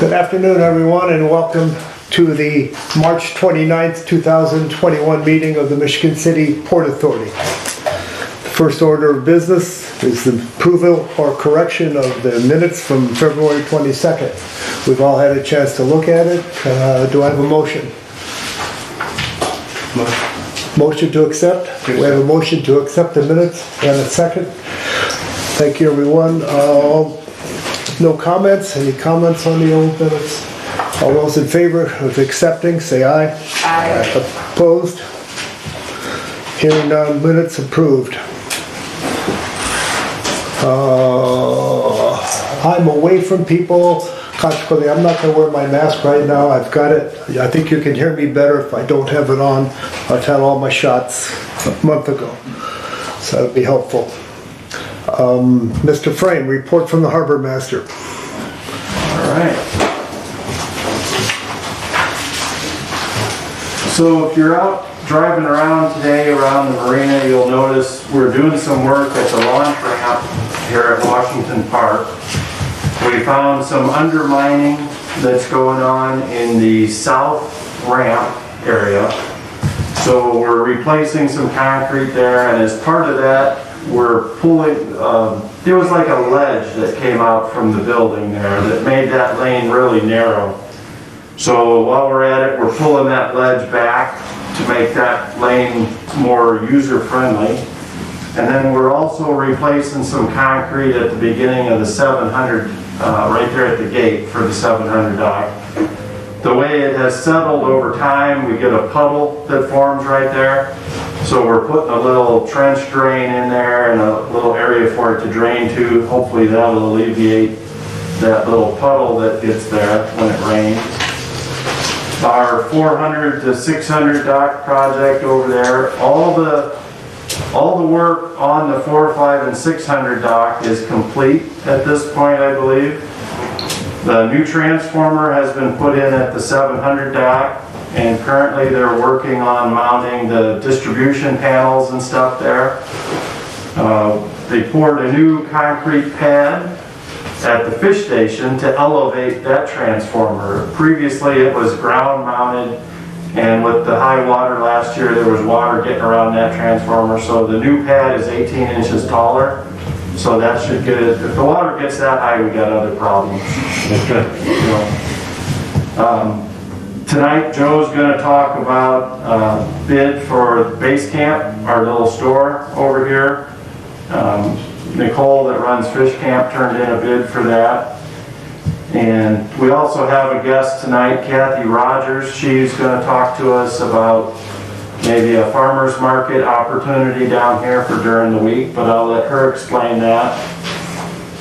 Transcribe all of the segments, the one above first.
Good afternoon, everyone, and welcome to the March 29th, 2021 meeting of the Michigan City Port Authority. The first order of business is the approval or correction of the minutes from February 22nd. We've all had a chance to look at it. Do I have a motion? Motion to accept? We have a motion to accept the minutes and a second. Thank you, everyone. No comments? Any comments on the old minutes? All those in favor of accepting, say aye. Aye. Opposed? Hearing none, minutes approved. I'm away from people. Consequently, I'm not going to wear my mask right now. I've got it. I think you can hear me better if I don't have it on. I've had all my shots a month ago, so that'll be helpful. Mr. Frame, report from the Harbor Master. All right. So if you're out driving around today around the marina, you'll notice we're doing some work at the launch ramp here at Washington Park. We found some undermining that's going on in the south ramp area. So we're replacing some concrete there, and as part of that, we're pulling, there was like a ledge that came out from the building there that made that lane really narrow. So while we're at it, we're pulling that ledge back to make that lane more user-friendly. And then we're also replacing some concrete at the beginning of the 700, right there at the gate for the 700 dock. The way it has settled over time, we get a puddle that forms right there. So we're putting a little trench drain in there and a little area for it to drain to. Hopefully that'll alleviate that little puddle that gets there when it rains. Our 400 to 600 dock project over there, all the work on the 4, 5, and 600 dock is complete at this point, I believe. The new transformer has been put in at the 700 dock, and currently they're working on mounting the distribution panels and stuff there. They poured a new concrete pad at the fish station to elevate that transformer. Previously it was ground mounted, and with the high water last year there was water getting around that transformer, so the new pad is 18 inches taller. So that should get it. If the water gets that high, we got other problems. Tonight, Joe's going to talk about bid for Base Camp, our little store over here. Nicole, that runs Fish Camp, turned in a bid for that. And we also have a guest tonight, Kathy Rogers. She's going to talk to us about maybe a farmer's market opportunity down here for during the week, but I'll let her explain that.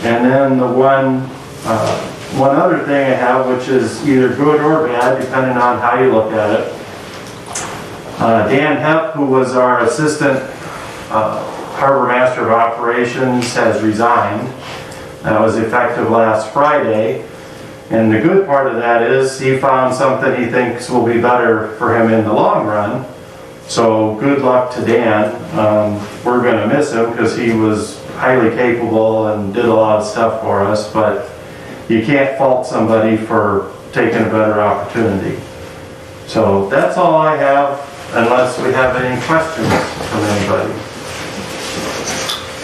And then the one other thing I have, which is either good or bad, depending on how you look at it. Dan Hepp, who was our assistant harbor master of operations, has resigned. That was effective last Friday. And the good part of that is he found something he thinks will be better for him in the long run. So good luck to Dan. We're going to miss him because he was highly capable and did a lot of stuff for us, but you can't fault somebody for taking a better opportunity. So that's all I have, unless we have any questions from anybody.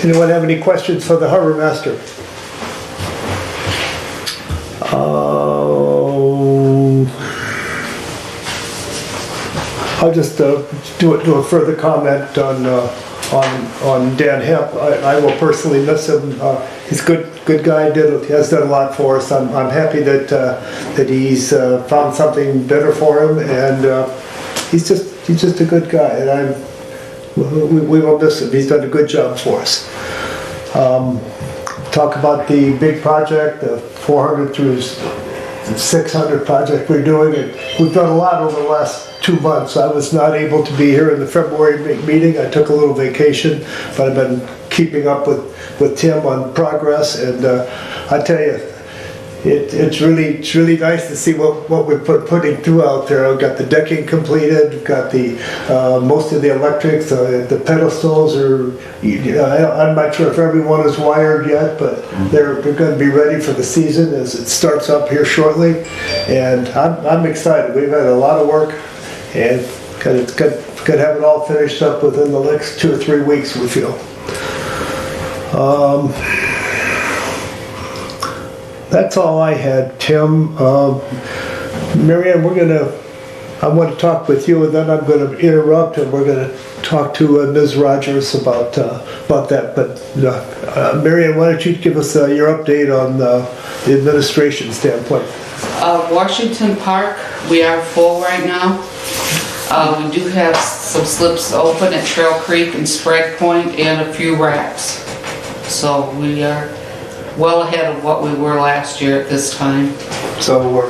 Anyone have any questions for the Harbor Master? I'll just do a further comment on Dan Hemp. I will personally miss him. He's a good guy. Has done a lot for us. I'm happy that he's found something better for him, and he's just a good guy. And we will miss him. He's done a good job for us. Talk about the big project, the 400 through 600 project we're doing, and we've done a lot over the last 2 months. I was not able to be here in the February meeting. I took a little vacation, but I've been keeping up with Tim on progress, and I tell you, it's really nice to see what we're putting through out there. I've got the decking completed, we've got the most of the electrics, the pedestals are, I'm not sure if everyone is wired yet, but they're going to be ready for the season as it starts up here shortly. And I'm excited. We've had a lot of work and could have it all finished up within the next 2 or 3 weeks, we feel. That's all I had, Tim. Marianne, I want to talk with you, and then I'm going to interrupt, and we're going to talk to Ms. Rogers about that. But Marianne, why don't you give us your update on the administration standpoint? Washington Park, we are full right now. We do have some slips open at Trail Creek and Spread Point and a few racks. So we are well ahead of what we were last year at this time. So we're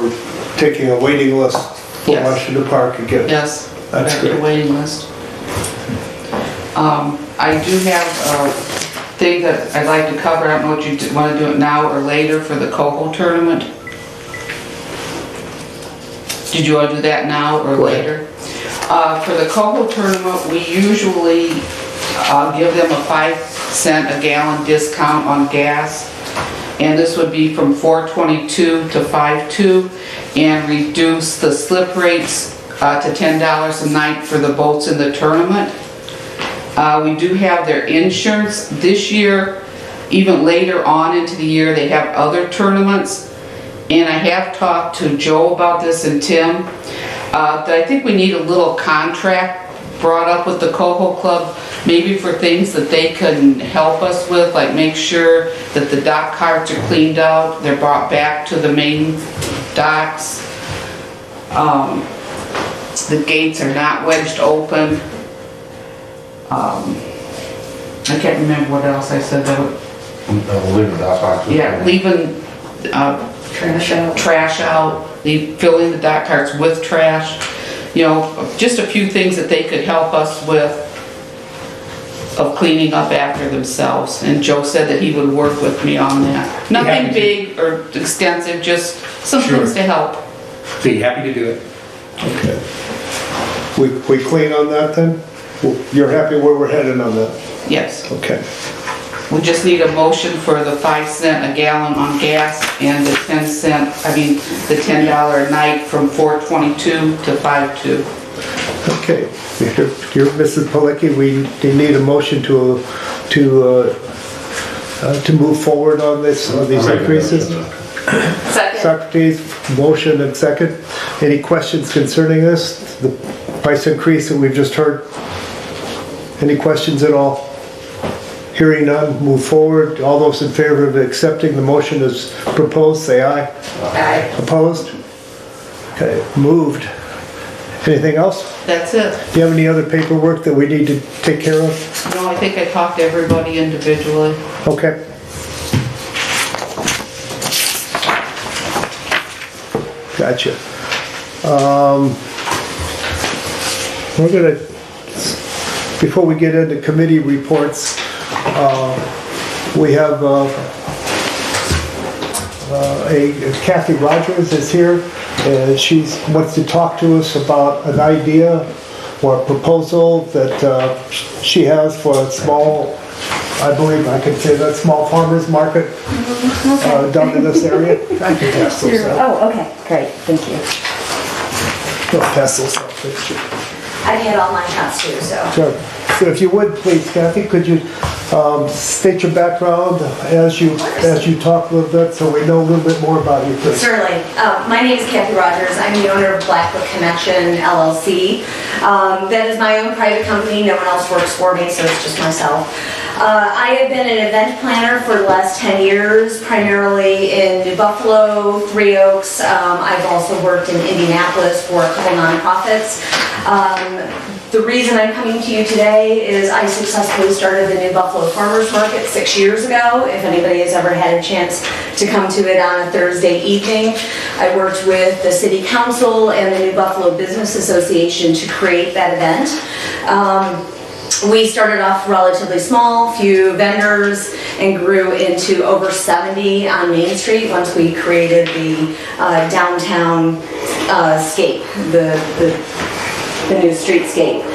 taking a waiting list for Yes. Washington Park again? Yes, That's back great. to waiting list. I do have a thing that I'd like to cover. I don't know if you want to do it now or later for the Coho tournament. Did you want to do that now or Go ahead. later? For the Coho tournament, we usually give them a 5 cent a gallon discount on gas. And this would be from 4.22 to 5.2 and reduce the slip rates to $10 a night for the boats in the tournament. We do have their insurance this year. Even later on into the year, they have other tournaments. And I have talked to Joe about this and Tim, that I think we need a little contract brought up with the Coho Club, maybe for things that they can help us with, like make sure that the dock carts are cleaned out, they're brought back to the main docks. The gates are not wedged open. I can't remember what else I said though. Leave the dock boxes. Yeah, leaving trash out, filling the dock carts with trash. You know, just a few things that they could help us with of cleaning up after themselves. And Joe said that he would work with me on that. Nothing big or extensive, just some things to help. Be happy to do it. Okay. We clean on that then? You're happy where we're headed on that? Yes. Okay. We just need a motion for the 5 cent a gallon on gas and the $10 a night from 4.22 to 5.2. Okay. You're Mrs. Palicki. We need a motion to move forward on these increases. Second. Secretary's motion and second. Any questions concerning this? The price increase that we've just heard? Any questions at all? Hearing none, move forward. All those in favor of accepting the motion as proposed, say aye. Aye. Opposed? Okay, moved. Anything else? That's it. Do you have any other paperwork that we need to take care of? No, I think I talked to everybody individually. Okay. Gotcha. We're gonna, before we get into committee reports, we have Kathy Rogers is here, and she wants to talk to us about an idea or a proposal that she has for a small, I believe I can say that, small farmers market down in this area. I can pass those out. Oh, okay, great, thank you. I'll pass those out. Thank you. I've had all my shots too, so. Sure. So if you would, please, Kathy, could you state your background as you talk a little bit so we know a little bit more about you, please? Certainly. My name is Kathy Rogers. I'm the owner of Blackbook Connection LLC. That is my own private company. No one else works for me, so it's just myself. I have been an event planner for the last 10 years, primarily in New Buffalo, Three Oaks. I've also worked in Indianapolis for a couple nonprofits. The reason I'm coming to you today is I successfully started the New Buffalo Farmers Market 6 years ago. If anybody has ever had a chance to come to it on a Thursday evening, I worked with the City Council and the New Buffalo Business Association to create that event. We started off relatively small, few vendors, and grew into over 70 on Main Street once we created the downtown scape, the new streetscape.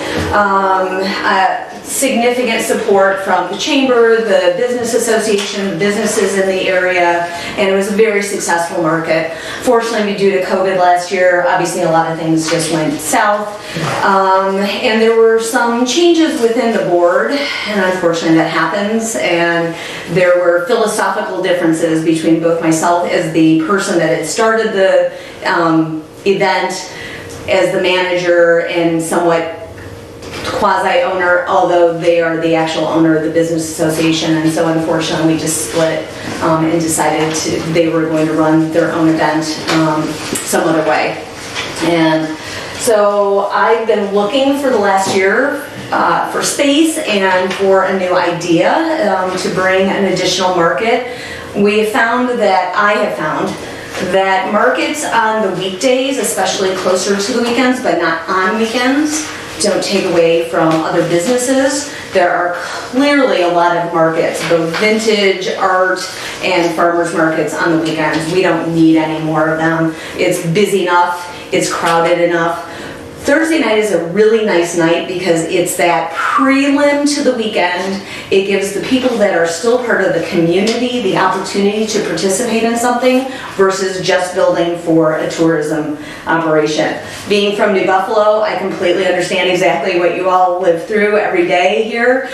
Significant support from the chamber, the business association, the businesses in the area, and it was a very successful market. Fortunately, due to COVID last year, obviously a lot of things just went south, and there were some changes within the board, and unfortunately that happens, and there were philosophical differences between both myself as the person that had started the event, as the manager, and somewhat quasi-owner, although they are the actual owner of the business association, and so unfortunately we just split and decided they were going to run their own event some other way. And so I've been looking for the last year for space and for a new idea to bring an additional market. I have found that markets on the weekdays, especially closer to the weekends, but not on weekends, don't take away from other businesses. There are clearly a lot of markets, both vintage, art, and farmers markets on the weekends. We don't need any more of them. It's busy enough, it's crowded enough. Thursday night is a really nice night because it's that prelim to the weekend. It gives the people that are still part of the community the opportunity to participate in something versus just building for a tourism operation. Being from New Buffalo, I completely understand exactly what you all live through every day here.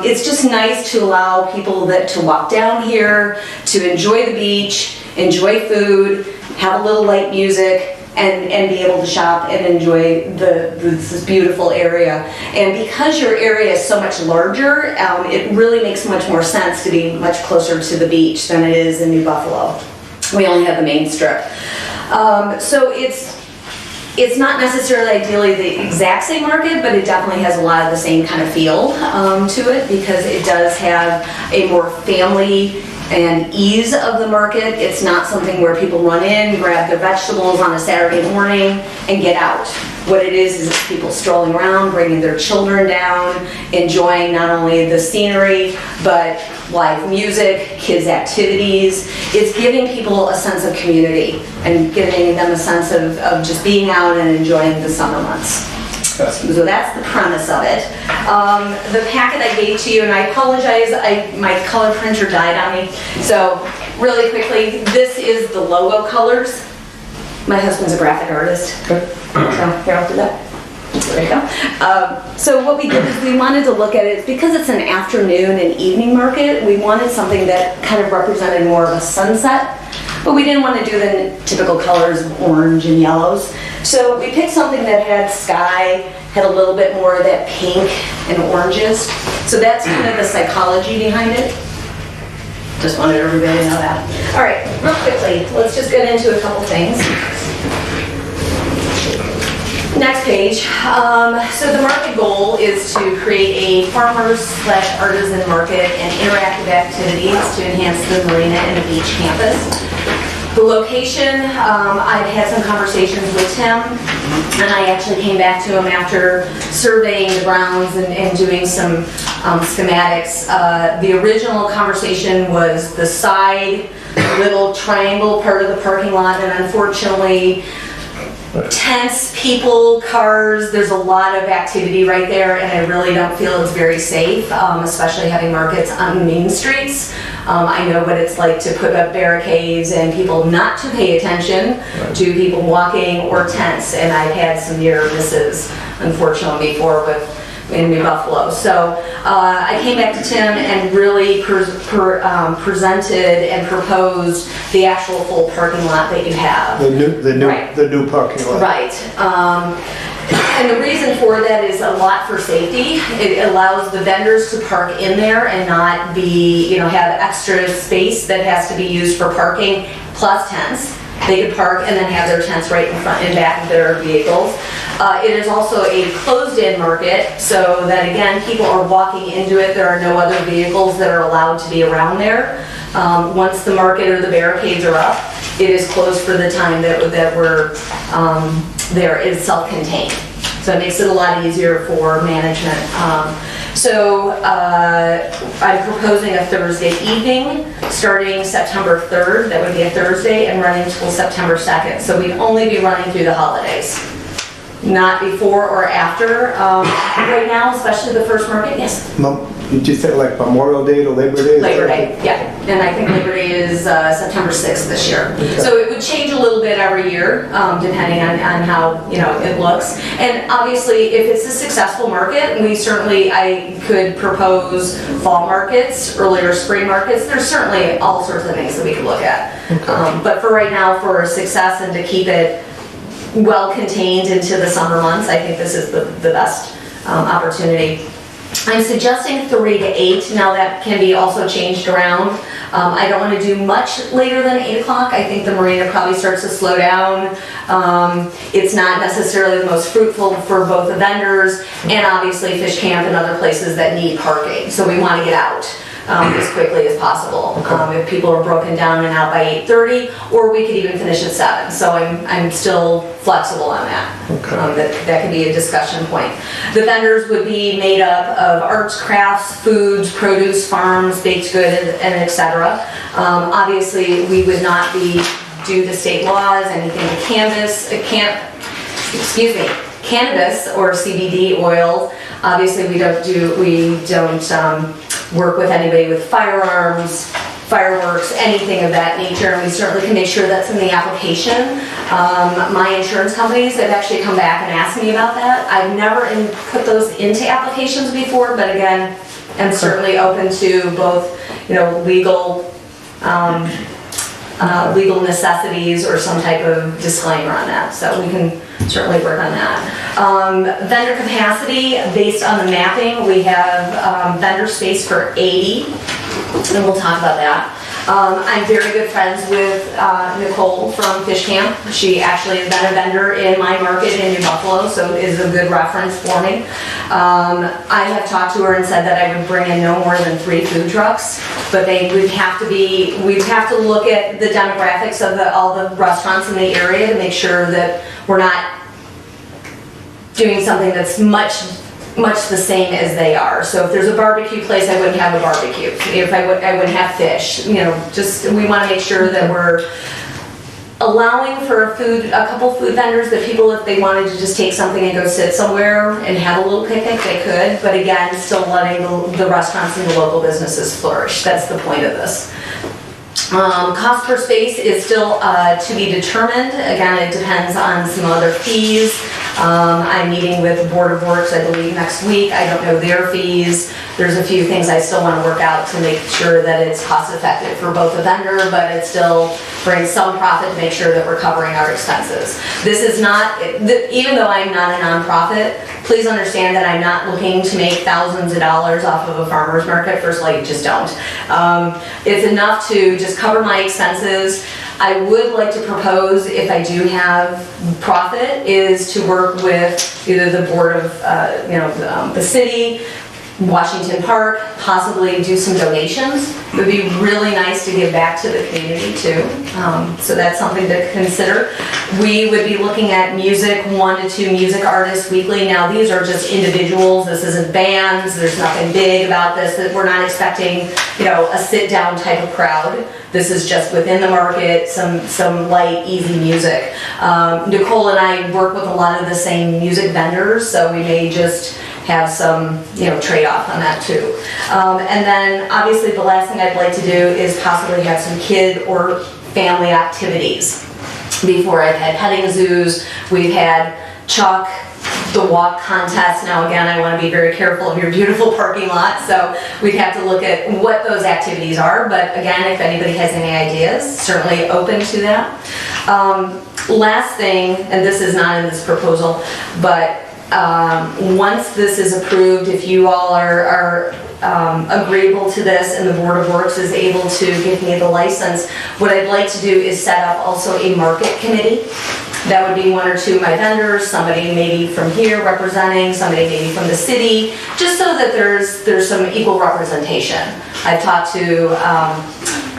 It's just nice to allow people to walk down here, to enjoy the beach, enjoy food, have a little light music, and be able to shop and enjoy this beautiful area. And because your area is so much larger, it really makes much more sense to be much closer to the beach than it is in New Buffalo. We only have the main strip. So it's not necessarily ideally the exact same market, but it definitely has a lot of the same kind of feel to it because it does have a more family and ease of the market. It's not something where people run in, grab their vegetables on a Saturday morning, and get out. What it is people strolling around, bringing their children down, enjoying not only the scenery, but live music, kids' activities. It's giving people a sense of community and giving them a sense of just being out and enjoying the summer months. So that's the premise of it. The packet I gave to you, and I apologize, my color printer died on me. So really quickly, this is the logo colors. My husband's a graphic artist. So here, I'll do that. There you go. So what we did is we wanted to look at it, because it's an afternoon and evening market, we wanted something that kind of represented more of a sunset. But we didn't want to do the typical colors of orange and yellows. So we picked something that had sky, had a little bit more of that pink and oranges. So that's kind of the psychology behind it. Just wanted everybody to know that. All right, real quickly, let's just get into a couple things. Next page. So the market goal is to create a farmers/artisan market and interactive activities to enhance the marina and the beach campus. The location, I've had some conversations with Tim, and I actually came back to him after surveying the grounds and doing some schematics. The original conversation was the side little triangle part of the parking lot, and unfortunately, tents, people, cars, there's a lot of activity right there, and I really don't feel it's very safe, especially having markets on main streets. I know what it's like to put up barricades and people not to pay attention to people walking or tents, and I've had some near misses, unfortunately, before in New Buffalo. So I came back to Tim and really presented and proposed the actual full parking lot that you have. The new parking lot. Right. And the reason for that is a lot for safety. It allows the vendors to park in there and not have extra space that has to be used for parking plus tents. They could park and then have their tents right in front and back of their vehicles. It is also a closed-in market, so that again, people are walking into it. There are no other vehicles that are allowed to be around there. Once the market or the barricades are up, it is closed for the time that we're there. It's self-contained, so it makes it a lot easier for management. So I'm proposing a Thursday evening, starting September 3rd, that would be a Thursday, and running until September 2nd. So we'd only be running through the holidays, not before or after. Right now, especially the first market, yes. Did you say like Memorial Day to Labor Day? Labor Day, yeah. And I think Labor Day is September 6th this year. Okay. So it would change a little bit every year, depending on how, it looks. And obviously, if it's a successful market, I could propose fall markets, earlier spring markets. There's certainly all sorts of things that we could look at. Okay. But for right now, for success and to keep it well contained into the summer months, I think this is the best opportunity. I'm suggesting 3 to 8. Now that can be also changed around. I don't want to do much later than 8 o'clock. I think the marina probably starts to slow down. It's not necessarily the most fruitful for both the vendors and obviously Fish Camp and other places that need parking. So we want to get out as quickly as possible. If people are broken down and out by 8:30, or we could even finish at 7. So I'm still flexible on that. Okay. That could be a discussion point. The vendors would be made up of arts, crafts, foods, produce, farms, baked good, and etc. Obviously, we would not be due to state laws, anything to cannabis or CBD oil. Obviously, we don't work with anybody with firearms, fireworks, anything of that nature, and we certainly can make sure that's in the application. My insurance companies have actually come back and asked me about that. I've never put those into applications before, but again, I'm certainly open to both, legal necessities or some type of disclaimer on that. So we can certainly work on that. Vendor capacity, based on the mapping, we have vendor space for 80, and we'll talk about that. I'm very good friends with Nicole from Fish Camp. She actually has been a vendor in my market in New Buffalo, so is a good reference for me. I have talked to her and said that I would bring in no more than 3 food trucks, but we'd have to look at the demographics of all the restaurants in the area to make sure that we're not doing something that's much the same as they are. So if there's a barbecue place, I wouldn't have a barbecue. If I wouldn't have fish. We want to make sure that we're allowing for a couple food vendors, that people, if they wanted to just take something and go sit somewhere and have a little picnic, they could. But again, still letting the restaurants and the local businesses flourish. That's the point of this. Cost per space is still to be determined. Again, it depends on some other fees. I'm meeting with the Board of Works, I believe, next week. I don't know their fees. There's a few things I still want to work out to make sure that it's cost effective for both the vendor, but it still brings some profit to make sure that we're covering our expenses. This is not, even though I'm not a nonprofit, please understand that I'm not looking to make thousands of dollars off of a farmer's market. First of all, you just don't. It's enough to just cover my expenses. I would like to propose, if I do have profit, is to work with either the board of, the city, Washington Park, possibly do some donations. It would be really nice to give back to the community too. So that's something to consider. We would be looking at music, 1 to 2 music artists weekly. Now these are just individuals. This isn't bands. There's nothing big about this. That we're not expecting, a sit down type of crowd. This is just within the market, some light, easy music. Nicole and I work with a lot of the same music vendors, so we may just have some, trade-off on that too. And then obviously the last thing I'd like to do is possibly have some kid or family activities. Before I've had petting zoos, we've had chalk, the walk contest. Now again, I want to be very careful of your beautiful parking lot, so we'd have to look at what those activities are. But again, if anybody has any ideas, certainly open to that. Last thing, and this is not in this proposal, but once this is approved, if you all are agreeable to this and the Board of Works is able to give me the license, what I'd like to do is set up also a market committee. That would be 1 or 2 of my vendors, somebody maybe from here representing, somebody maybe from the city, just so that there's some equal representation. I've talked to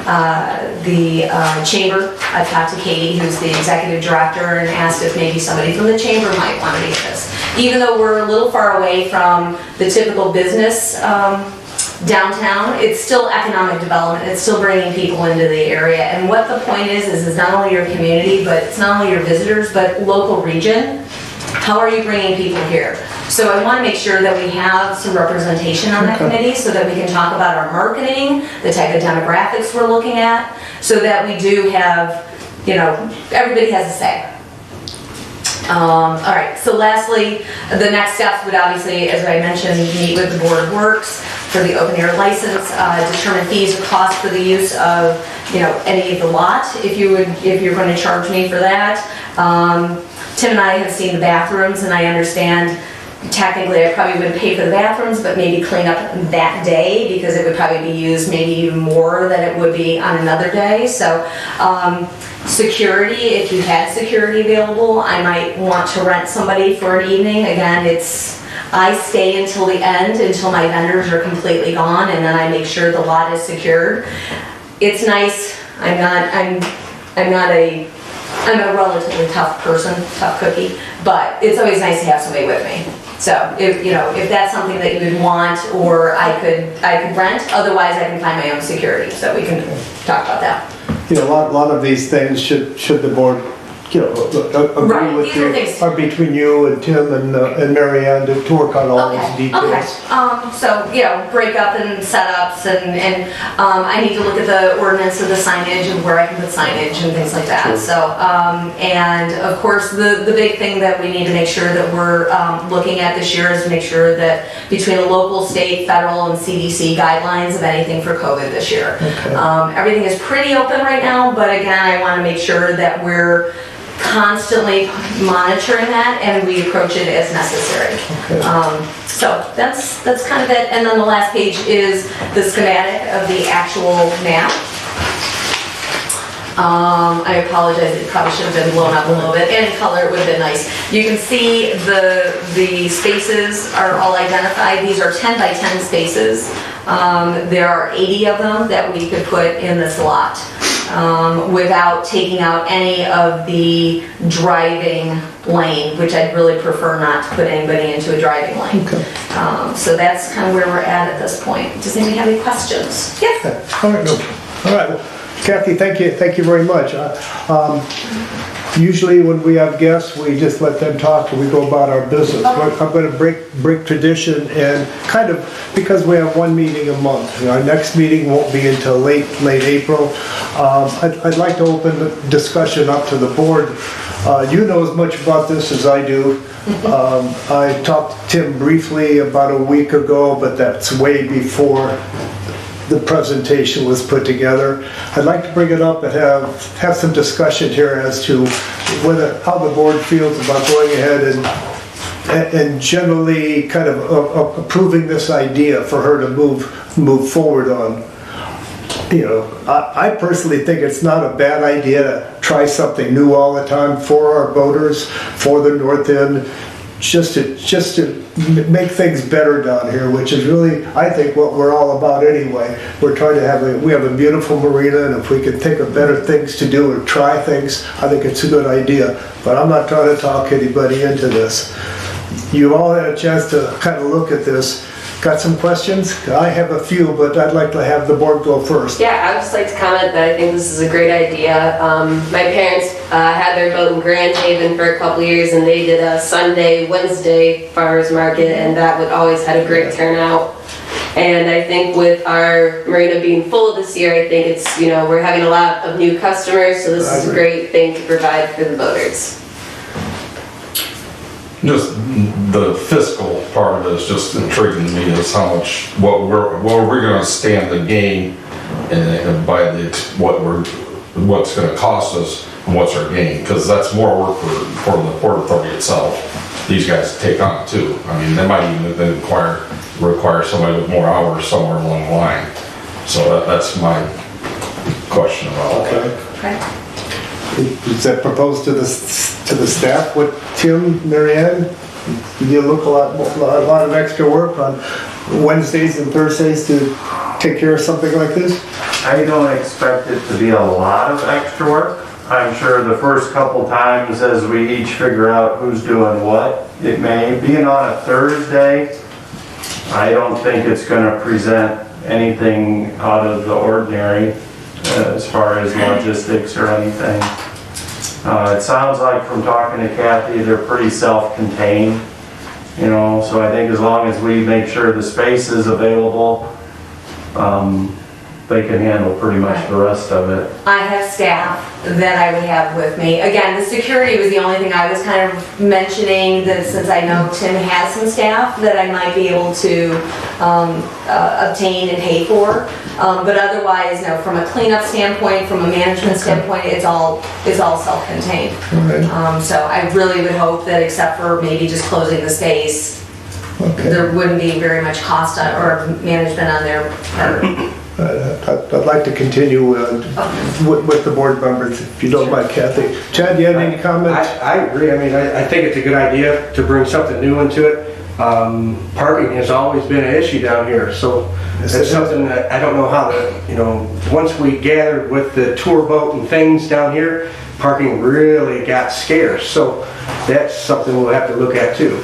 the chamber. I've talked to Katie, who's the executive director, and asked if maybe somebody from the chamber might want to be with us. Even though we're a little far away from the typical business downtown, it's still economic development. It's still bringing people into the area. And what the point is not only your community, but it's not only your visitors, but local region. How are you bringing people here? So I want to make sure that we have some representation on that committee so that we can talk about our marketing, the type of demographics we're looking at, so that we do have, everybody has a say. All right, so lastly, the next steps would obviously, as I mentioned, meet with the Board of Works for the open air license, determine fees or costs for the use of, any of the lot, if you're going to charge me for that. Tim and I have seen the bathrooms, and I understand technically I probably wouldn't pay for the bathrooms, but maybe clean up that day, because it would probably be used maybe even more than it would be on another day. So security, if you had security available, I might want to rent somebody for an evening. Again, I stay until the end, until my vendors are completely gone, and then I make sure the lot is secured. It's nice. I'm a relatively tough person, tough cookie, but it's always nice to have somebody with me. So if that's something that you would want, or I could rent, otherwise I can find my own security, so we can talk about that. A lot of these things should the board, agree Right, with these are things- are between you and Tim and Mary Ann to work on all these details. Okay, so, breakup and setups, and I need to look at the ordinance of the signage and where I can put signage and things like that. Sure. So, and of course, the big thing that we need to make sure that we're looking at this year is make sure that between the local, state, federal, and CDC guidelines of anything for COVID this year. Okay. Everything is pretty open right now, but again, I want to make sure that we're constantly monitoring that and we approach it as necessary. Okay. So that's kind of it. And then the last page is the schematic of the actual map. I apologize, it probably should have been blown up a little bit. And in color, it would have been nice. You can see the spaces are all identified. These are 10 by 10 spaces. There are 80 of them that we could put in this lot without taking out any of the driving lane, which I'd really prefer not to put anybody into a driving lane. Okay. So that's kind of where we're at this point. Does anybody have any questions? Yeah. Okay. All right. No. All right. Well, Kathy, thank you very much. Usually when we have guests, we just let them talk and we go about our business. Okay. I'm going to break tradition and kind of, because we have one meeting a month. Our next meeting won't be until late April. I'd like to open the discussion up to the board. You know as much about this as I do. I talked to Tim briefly about a week ago, but that's way before the presentation was put together. I'd like to bring it up and have some discussion here as to how the board feels about going ahead and generally kind of approving this idea for her to move forward on. I personally think it's not a bad idea to try something new all the time for our voters, for the North End, just to make things better down here, which is really, I think, what we're all about anyway. We're trying to we have a beautiful marina, and if we can think of better things to do or try things, I think it's a good idea. But I'm not trying to talk anybody into this. You all had a chance to kind of look at this. Got some questions? I have a few, but I'd like to have the board go first. Yeah, I would just like to comment that I think this is a great idea. My parents had their boat in Grand Haven for a couple years, and they did a Sunday, Wednesday farmers market, and that would always had a great turnout. And I think with our marina being full this year, I think it's, we're having a lot of new customers, so this is a great thing to provide for the boaters. Just the fiscal part of it is just intriguing to me, is how much, what we're going to stand to gain and by what's going to cost us and what's our gain, because that's more work for the Port Authority itself. These guys take on too. I mean, they might even then require somebody with more hours somewhere along the line. So that's my question about that. Okay. Is that proposed to the staff with Tim, Mary Ann? You look a lot of extra work on Wednesdays and Thursdays to take care of something like this? I don't expect it to be a lot of extra work. I'm sure the first couple times as we each figure out who's doing what, it may. Being on a Thursday, I don't think it's gonna present anything out of the ordinary as far as logistics or anything. It sounds like from talking to Kathy, they're pretty self-contained, you know, so I think as long as we make sure the space is available, they can handle pretty much the rest of it. I have staff that I would have with me. Again, the security was the only thing I was kind of mentioning, that since I know Tim has some staff that I might be able to obtain and pay for. But otherwise, no, from a cleanup standpoint, from a management standpoint, it's all self-contained. Alright. So I really would hope that, except for maybe just closing the space, Okay. there wouldn't be very much cost or management on their part. I'd like to continue with the board members, if you don't mind, Kathy. Chad, you have any comments? I agree. I mean, I think it's a good idea to bring something new into it. Parking has always been an issue down here, so it's something that I don't know how to, once we gathered with the tour boat and things down here, parking really got scarce. So that's something we'll have to look at too.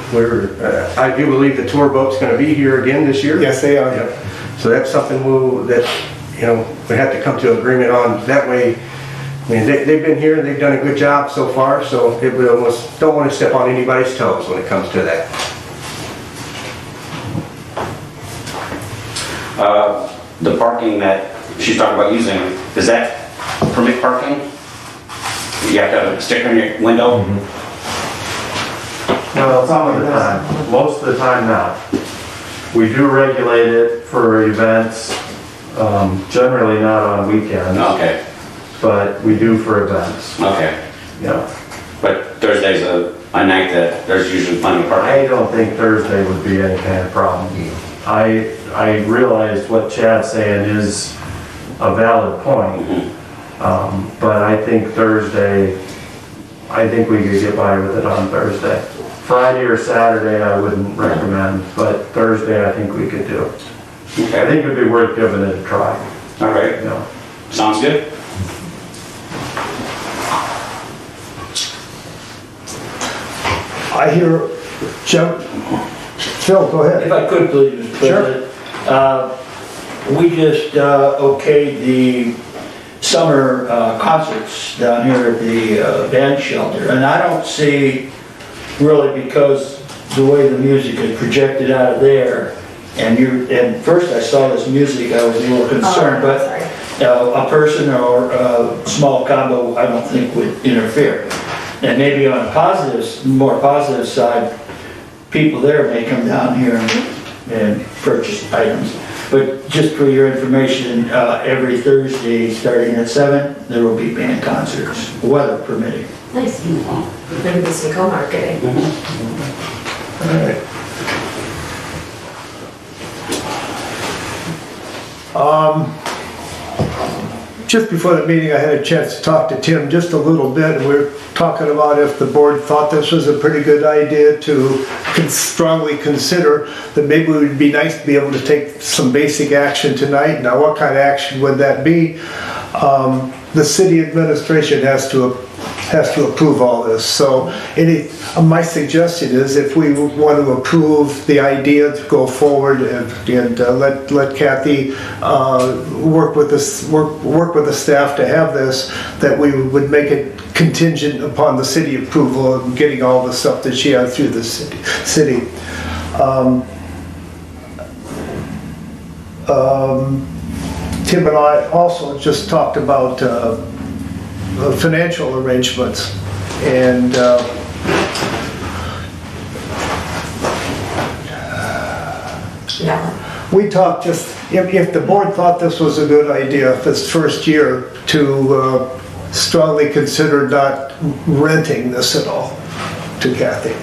I do believe the tour boat's going to be here again this year. Yes, they are. Yep. So that's something we have to come to agreement on. That way, I mean, they've been here and they've done a good job so far, so we almost don't want to step on anybody's toes when it comes to that. The parking that she's talking about using, is that permit parking? You have to have a sticker in your window? Well, some of the time, most of the time not. We do regulate it for events, generally not on weekends, Okay, but we do for events, okay. yeah. But Thursday's a night that there's usually plenty of parking. I don't think Thursday would be any kind of problem. I realized what Chad's saying is a valid point, but I think Thursday, I think we could get by with it on Thursday. Friday or Saturday I wouldn't recommend, but Thursday I think we could do. I Okay, think it'd be worth giving it a try, all right, you know. sounds good. I hear, Phil, go ahead. If I could please, Mr. President. We just okayed the summer concerts down here at the band shelter, and I don't see, really, because the way the music is projected out of there, and first I saw this music, I was a little concerned, but a person or a small combo, I don't think would interfere. And maybe on a more positive side, people there may come down here and purchase items. But just for your information, every Thursday, starting at 7, there will be band concerts, weather permitting. Nice. Maybe do some co-marketing. All right. Just before the meeting, I had a chance to talk to Tim just a little bit, and we were talking about if the board thought this was a pretty good idea to strongly consider that maybe it would be nice to be able to take some basic action tonight. Now, what kind of action would that be? The city administration has to approve all this. So my suggestion is if we want to approve the idea to go forward and let Kathy work with the staff to have this, that we would make it contingent upon the city approval and getting all the stuff that she has through the city. Tim and I also just talked about financial arrangements, and we talked just, if the board thought this was a good idea this first year, to strongly consider not renting this at all to Kathy.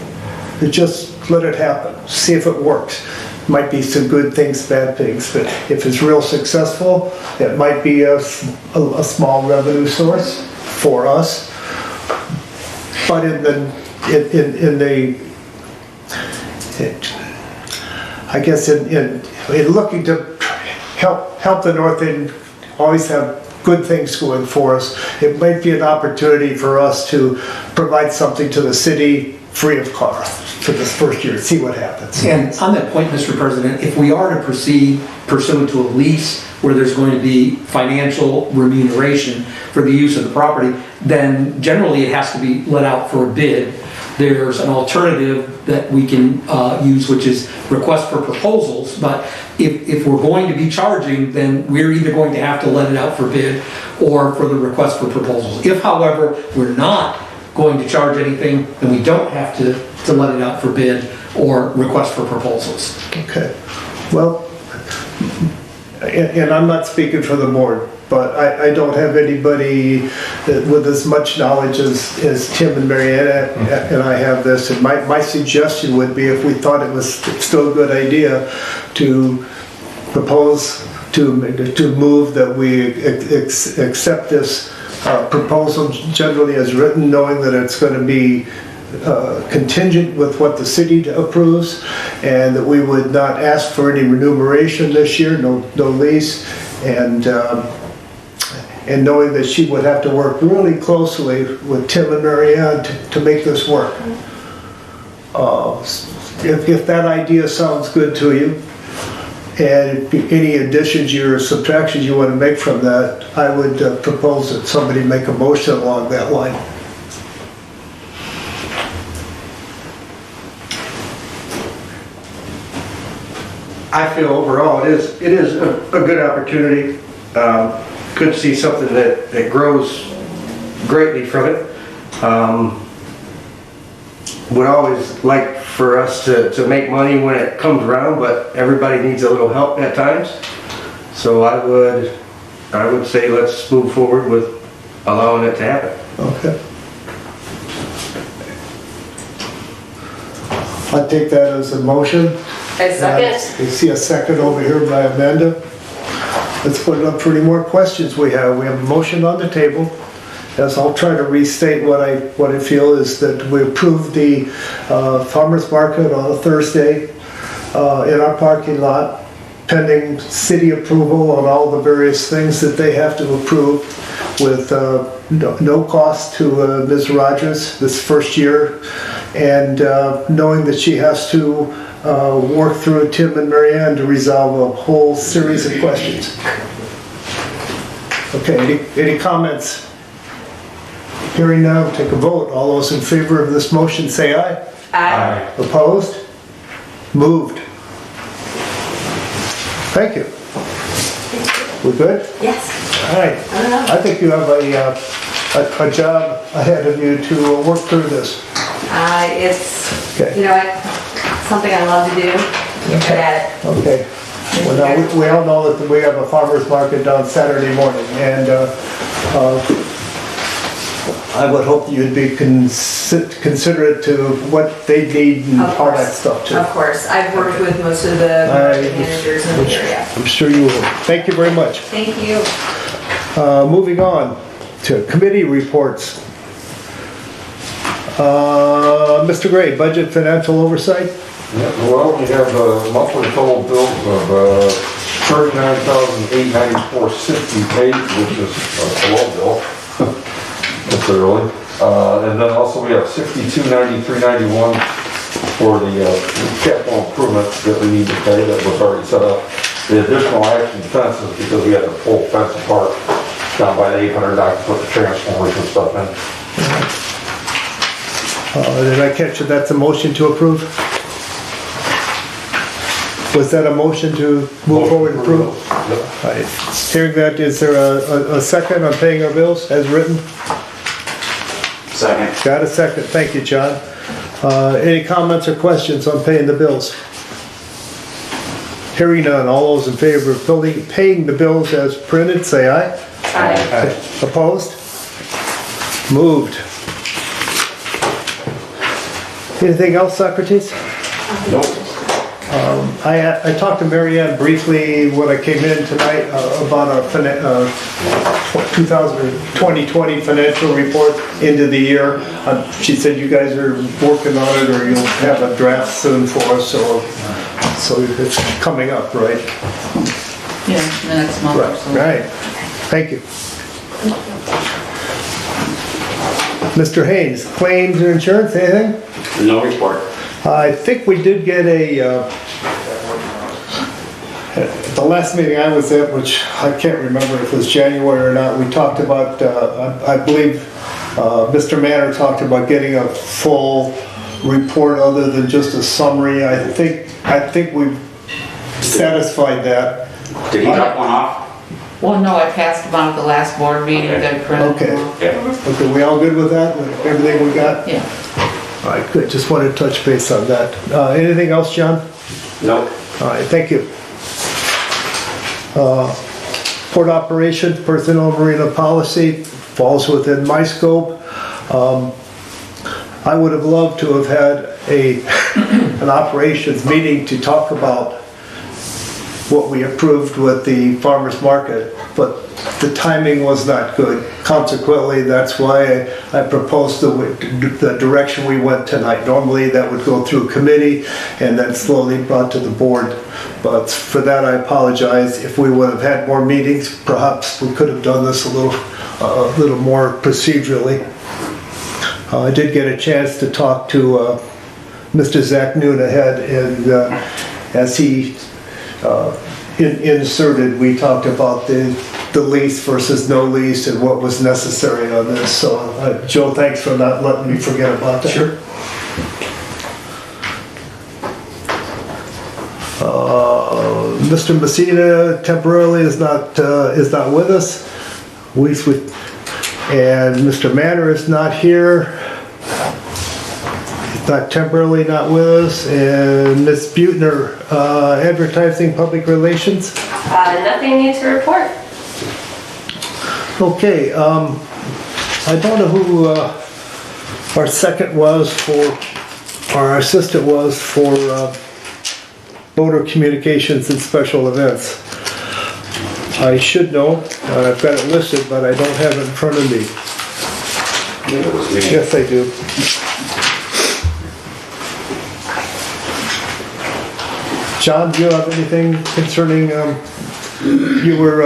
Just let it happen, see if it works. Might be some good things, bad things, but if it's real successful, it might be a small revenue source for us. But I guess in looking to help the North End always have good things going for us. It might be an opportunity for us to provide something to the city free of cost for this first year, see what happens. And on that point, Mr. President, if we are to proceed pursuant to a lease where there's going to be financial remuneration for the use of the property, then generally it has to be let out for a bid. There's an alternative that we can use, which is request for proposals, but if we're going to be charging, then we're either going to have to let it out for bid or for the request for proposals. If, however, we're not going to charge anything, then we don't have to let it out for bid or request for proposals. Okay, well, and I'm not speaking for the board, but I don't have anybody with as much knowledge as Tim and Marietta and I have this. And my suggestion would be, if we thought it was still a good idea, to propose, to move that we accept this proposal generally as written, knowing that it's going to be contingent with what the city approves, and that we would not ask for any remuneration this year, no lease, and knowing that she would have to work really closely with Tim and Marianne to make this work. If that idea sounds good to you, and any additions or subtractions you want to make from that, I would propose that somebody make a motion along that line. I feel overall it is a good opportunity. Could see something that grows greatly from it. Would always like for us to make money when it comes around, but everybody needs a little help at times. So I would say let's move forward with allowing it to happen. Okay. I take that as a motion. I second. I see a second over here by Amanda. Let's put it up for any more questions we have. We have a motion on the table. Yes, I'll try to restate what I feel is that we approved the farmer's market on a Thursday in our parking lot, pending city approval on all the various things that they have to approve, with no cost to Ms. Rogers this first year, and knowing that she has to work through Tim and Marianne to resolve a whole series of questions. Okay, any comments? Hearing none, take a vote. All those in favor of this motion say aye. Aye. Opposed? Moved. Thank you. We're good? Yes. All right. I think you have a job ahead of you to work through this. It's, Okay. something I love to do. Good at it. Okay. Well, now, we all know that we have a farmer's market on Saturday morning, and I would hope you'd be considerate to what they need and Of all that course. stuff too. Of course. I've worked with most of the managers in the area. I'm sure you will. Thank you very much. Thank you. Moving on to committee reports. Mr. Gray, budget financial oversight? Yeah, well, we have monthly total bills of $39,894.60 which is a low bill, considerably. And then also we have $62,93.91 for the capital improvements that we need to pay that was already set up. The additional action fences, because we had to pull fence apart down by the 800 dock to put the transformers and stuff in. Did I catch it? That's a motion to approve? Was that a motion to move forward and approve? Yep. All right. Hearing that, is there a second on paying our bills as written? Second. Got a second. Thank you, John. Any comments or questions on paying the bills? Hearing none. All those in favor of paying the bills as printed, say aye. Aye. Opposed? Moved. Anything else, Socrates? Nope. I talked to Marianne briefly when I came in tonight about our 2020 financial report into the year. She said you guys are working on it, or you'll have a draft soon for us, so it's coming up, right? Yeah, the next month or so. Right. Thank you. Mr. Haynes, claims or insurance, anything? No report. I think we did get at the last meeting I was at, which I can't remember if it was January or not, we talked about, I believe Mr. Manor talked about getting a full report other than just a summary. I think we've satisfied that. Did he drop one off? Well, no, I passed them out at the last board meeting, that I printed Okay. them off. Yeah. Okay, we all good with that, with everything we got? Yeah. All right, good, just wanted to touch base on that. Anything else, John? No. All right, thank you. Port operations, personnel marina policy falls within my scope. I would have loved to have had an operations meeting to talk about what we approved with the farmer's market, but the timing was not good. Consequently, that's why I proposed the direction we went tonight. Normally that would go through committee and then slowly brought to the board. But for that I apologize. If we would have had more meetings, perhaps we could have done this a little more procedurally. I did get a chance to talk to Mr. Zach Noon ahead, and as he inserted, we talked about the lease versus no lease and what was necessary on this. So Joe, thanks for not letting me forget about that. Sure. Mr. Messina temporarily is not with us. And Mr. Manor is not here. He's not temporarily not with us. And Ms. Butner, advertising, public relations. Nothing new to report. Okay, I don't know who our second was for, our assistant was for voter communications and special events. I should know, I've got it listed, but I don't have it in front of me. It was me. Yes, I do. John, do you have anything concerning, you were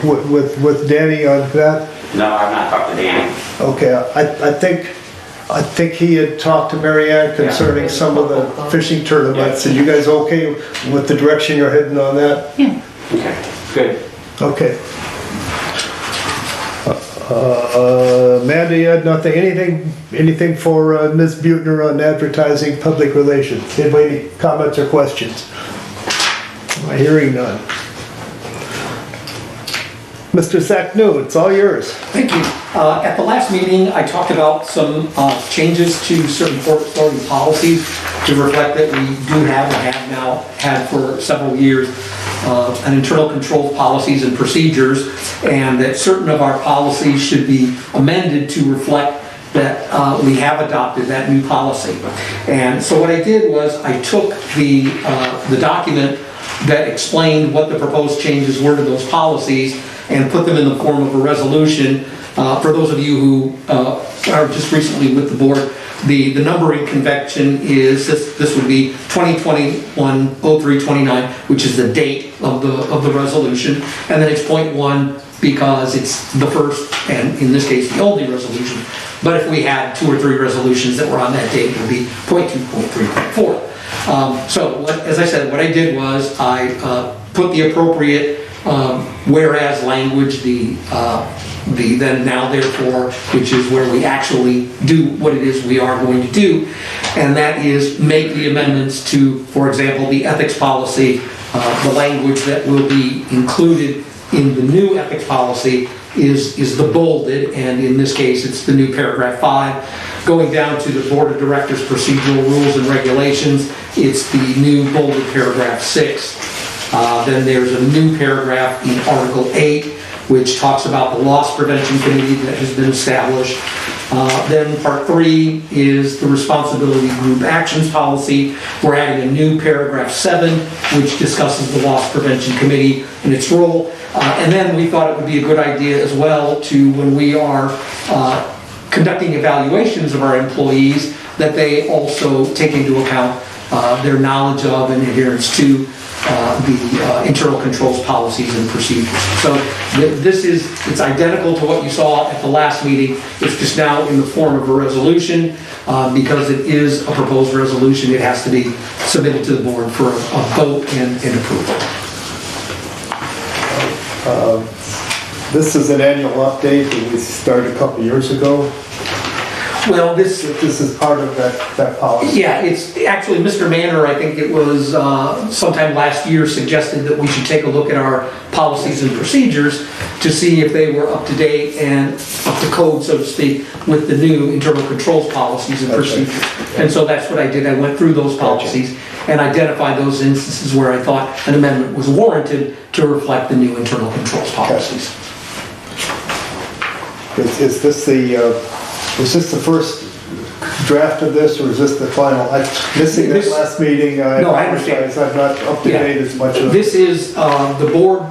with Danny on that? No, I've not talked to Danny. Okay, I think he had talked to Mary Ann concerning some of the fishing tournaments. Are you guys okay with the direction you're heading on that? Yeah. Okay, good. Okay. Amanda, you had nothing, anything for Ms. Butner on advertising, public relations? Anybody, any comments or questions? I'm hearing none. Mr. Zach New, it's all yours. Thank you. At the last meeting, I talked about some changes to certain port authority policies to reflect that we do have and have now had for several years an internal control policies and procedures, and that certain of our policies should be amended to reflect that we have adopted that new policy. And so what I did was I took the document that explained what the proposed changes were to those policies and put them in the form of a resolution. For those of you who are just recently with the board, the numbering convention is, this would be 2021-03-29, which is the date of the resolution, and then it's .1 because it's the first, and in this case, the only resolution. But if we had 2 or 3 resolutions that were on that date, it would be .2, .3, .4. So, as I said, what I did was I put the appropriate whereas language, the then, now, therefore, which is where we actually do what it is we are going to do, and that is make the amendments to, for example, the ethics policy. The language that will be included in the new ethics policy is the bolded, and in this case, it's the new paragraph 5. Going down to the Board of Directors procedural rules and regulations, it's the new bolded paragraph 6. Then there's a new paragraph in Article 8, which talks about the loss prevention committee that has been established. Then Part 3 is the responsibility group actions policy. We're adding a new paragraph 7, which discusses the loss prevention committee and its role. And then we thought it would be a good idea as well to, when we are conducting evaluations of our employees, that they also take into account their knowledge of and adherence to internal controls policies and procedures. So it's identical to what you saw at the last meeting. It's just now in the form of a resolution. Because it is a proposed resolution, it has to be submitted to the board for a vote and approval. This is an annual update that we started a couple years ago. Well, this is part of that policy. Yeah, it's actually Mr. Manor, I think it was sometime last year, suggested that we should take a look at our policies and procedures to see if they were up to date and up to code, so to speak, with the new internal controls policies and procedures. And so that's what I did. I went through those policies and identified those instances where I thought an amendment was warranted to reflect the new internal controls policies. Is this the first draft of this, or is this the final? I'm missing this last meeting. No, I understand. I'm not up to date as much as... This is, the board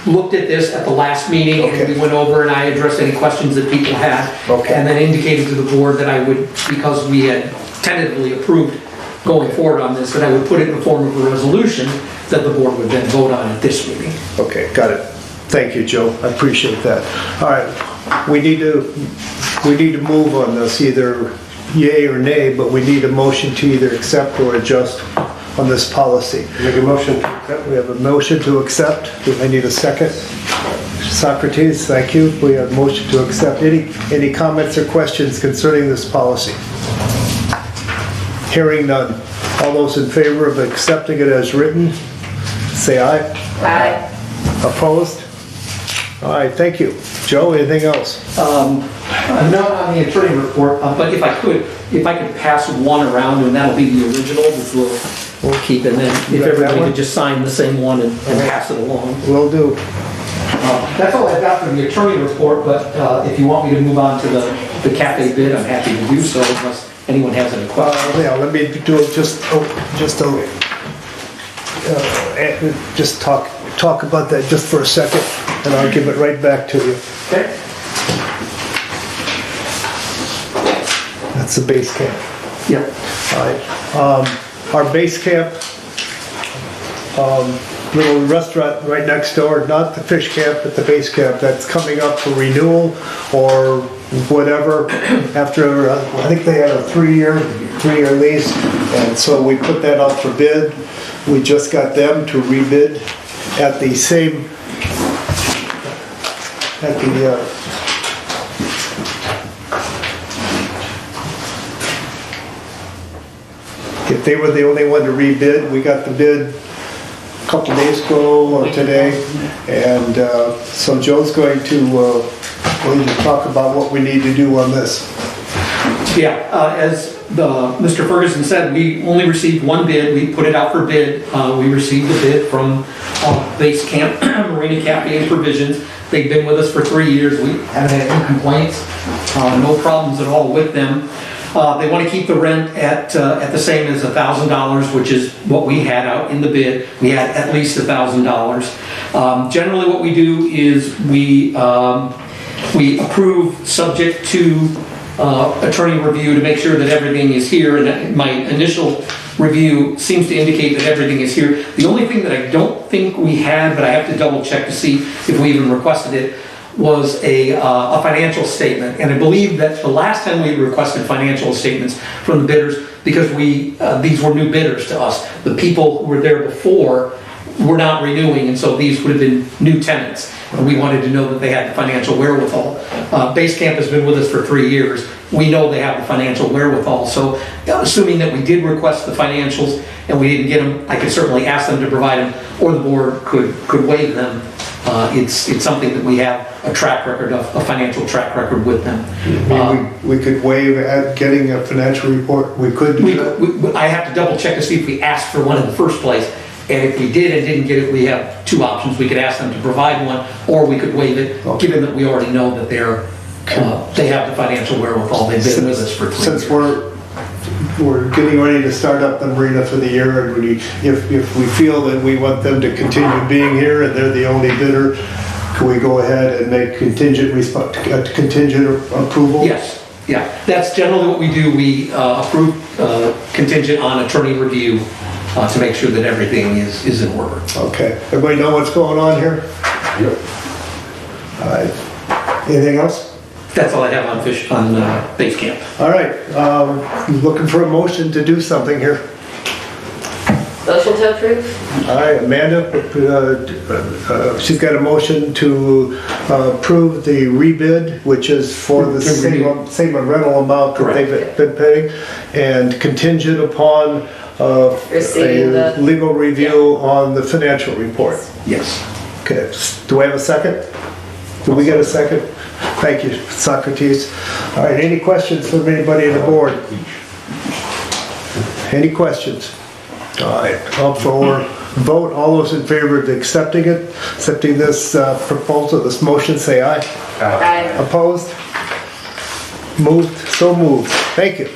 looked at this at the last meeting, and we went over and I addressed any questions that people had. And then indicated to the board that I would, because we had tentatively approved going forward on this, that I would put it in the form of a resolution that the board would then vote on at this meeting. Okay, got it. Thank you, Joe. I appreciate that. All right, we need to move on this, either yay or nay, but we need a motion to either accept or adjust on this policy. Make a motion to accept. We have a motion to accept. Do I need a second? Socrates, thank you. We have a motion to accept. Any comments or questions concerning this policy? Hearing none. All those in favor of accepting it as written, say aye. Aye. Opposed? All right, thank you. Joe, anything else? Not on the attorney report, but if I could pass one around, and that'll be the original, which we'll keep, and then if everybody could just sign the same one and pass it along. Will do. That's all I've got for the attorney report, but if you want me to move on to the cafe bid, I'm happy to do so, unless anyone has any questions. Yeah, let me do it just talk about that just for a second, and I'll give it right back to you. Okay. That's the base camp. Yeah. All right. Our base camp, little restaurant right next door, not the fish camp, but the base camp, that's coming up for renewal or whatever after, I think they had a three-year lease, and so we put that out for bid. We just got them to rebid at the same, if they were the only one to rebid, we got the bid a couple days ago or today, and so Joe's going to talk about what we need to do on this. Yeah, as Mr. Ferguson said, we only received one bid. We put it out for bid. We received a bid from Base Camp Marina Cafe and Provisions. They've been with us for 3 years. We haven't had any complaints, no problems at all with them. They want to keep the rent at the same as $1,000, which is what we had out in the bid. We had at least $1,000. Generally what we do is we approve subject to attorney review to make sure that everything is here, and my initial review seems to indicate that everything is here. The only thing that I don't think we had, but I have to double check to see if we even requested it, was a financial statement. And I believe that the last time we requested financial statements from the bidders, because these were new bidders to us, the people who were there before were not renewing, and so these would have been new tenants, and we wanted to know that they had the financial wherewithal. Base Camp has been with us for 3 years. We know they have the financial wherewithal, so assuming that we did request the financials and we didn't get them, I could certainly ask them to provide them, or the board could waive them. It's something that we have a track record of, a financial track record with them. We could waive at getting a financial report. We could do that. I have to double check to see if we asked for one in the first place. And if we did and didn't get it, we have two options. We could ask them to provide one, or we could waive it, given that we already know that they have the financial wherewithal. They've been with us for 3 years. Since we're getting ready to start up the marina for the year, and if we feel that we want them to continue being here and they're the only bidder, can we go ahead and make contingent approval? Yes, yeah. That's generally what we do. We approve contingent on attorney review to make sure that everything is in order. Okay, everybody know what's going on here? Yep. All right, anything else? That's all I have on base camp. All right, looking for a motion to do something here. Motion to approve? All right, Amanda, she's got a motion to approve the rebid, which is for the same rental amount that they've been paying, and contingent upon Receiving a the- legal review on the financial report. Yes. Okay, do I have a second? Do we get a second? Thank you, Socrates. All right, any questions from anybody on the board? Any questions? All right, up for vote. All those in favor of accepting this proposal, this motion, say aye. Aye. Opposed? Moved, so moved. Thank you.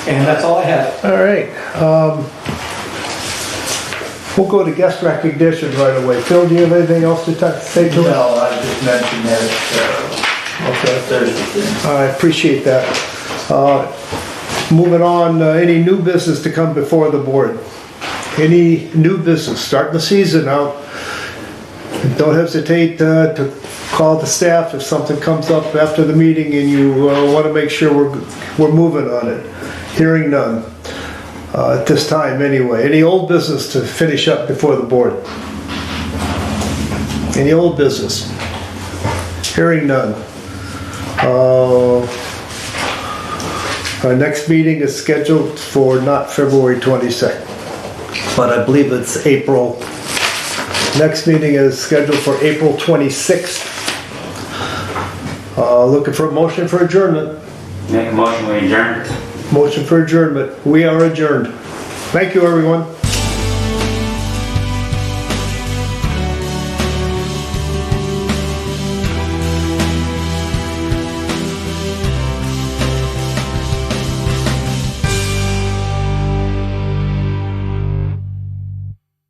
And that's all I have. All right, we'll go to guest recognition right away. Phil, do you have anything else to say to us? No, I just mentioned that, Okay. Thursday. I appreciate that. Moving on, any new business to come before the board? Any new business, starting the season out. Don't hesitate to call the staff if something comes up after the meeting and you want to make sure we're moving on it. Hearing none, at this time anyway. Any old business to finish up before the board? Any old business? Hearing none. Our next meeting is scheduled for not February 22nd, but I believe it's April. Next meeting is scheduled for April 26th. Looking for a motion for adjournment. Make a motion, we adjourn. Motion for adjournment. We are adjourned. Thank you, everyone.